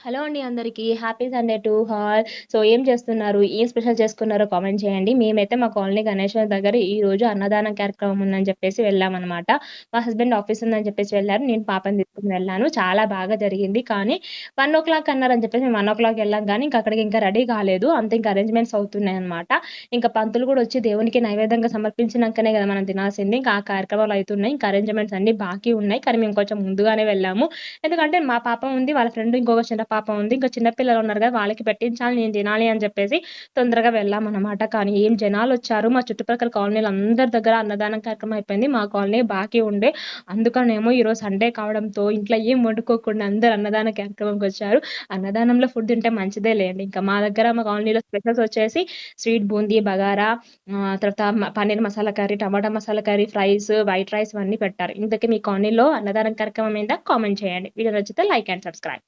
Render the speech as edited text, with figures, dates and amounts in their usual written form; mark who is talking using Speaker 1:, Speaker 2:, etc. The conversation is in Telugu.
Speaker 1: హలో అండి అందరికీ. Happy Sunday to all. So, ఏం చేస్తున్నారు? ఏం స్పెషల్ చేసుకున్నారో కామెంట్ చేయండి. మేమైతే మా కాలనీ గణేశ్వరం దగ్గర ఈరోజు అన్నదానం కార్యక్రమం ఉందని చెప్పేసి వెళ్ళామనమాట. మా హస్బెండ్ ఆఫీస్ ఉందని చెప్పేసి వెళ్లారు. నేను పాపని తీసుకొని వెళ్ళాను. చాలా బాగా జరిగింది. కానీ 1:00 అన్నారని చెప్పేసి మేము 1:00 వెళ్ళాం గానీ, ఇంక అక్కడికి ఇంకా రెడీ కాలేదు. అంతే ఇంక అరేంజ్‌మెంట్స్ అవుతున్నాయనమాట. ఇంక పంతులు గూడా వచ్చి దేవునికి నైవేద్యంగా సమర్పించినంకనే గదా మనం తినాల్సింది. ఇంకా ఆ కార్యక్రమాలు అయితున్నాయి. ఇంకా అరేంజ్‌మెంట్స్ అన్నీ బాకీ ఉన్నాయి. కానీ మేము కొంచెం ముందుగానే వెళ్ళాము. ఎందుకంటే మా పాప ఉంది. వాళ్ళ ఫ్రెండ్ ఇంకొక చిన్న పాప ఉంది. ఇంకా చిన్న పిల్లలున్నారు గదా! వాళ్ళకి పెట్టించాలి, నేను తినాలి అని చెప్పేసి తొందరగా వెళ్ళామనమాట. కానీ ఏం జనాలొచ్చారు. మా చుట్టుపక్కల కాలనీలందరి దగ్గర అన్నదానం కార్యక్రమం అయిపోయింది. మా కాలనీ బాకీ ఉండే. అందుకనేమో ఈరోజు సండే కావడంతో ఇంట్లో ఏం వండుకోకుండా అందరూ అన్నదాన కార్యక్రమంకొచ్చారు. అన్నదానంలో ఫుడ్ తింటే మంచిదే లేండి. ఇంకా మా దగ్గర మా కాలనీలో స్పెషల్స్ వచ్చేసి స్వీట్ బూందీ, బగారా, తర్వాత paneer masala curry, tomato masala curry, fries, white rice ఇవన్నీ పెట్టారు. ఇంతకీ మీ కాలనీలో అన్నదానం కార్యక్రమం అయిందా? కామెంట్ చేయండి. వీడియో నచ్చితే లైక్ అండ్ సబ్స్క్రైబ్.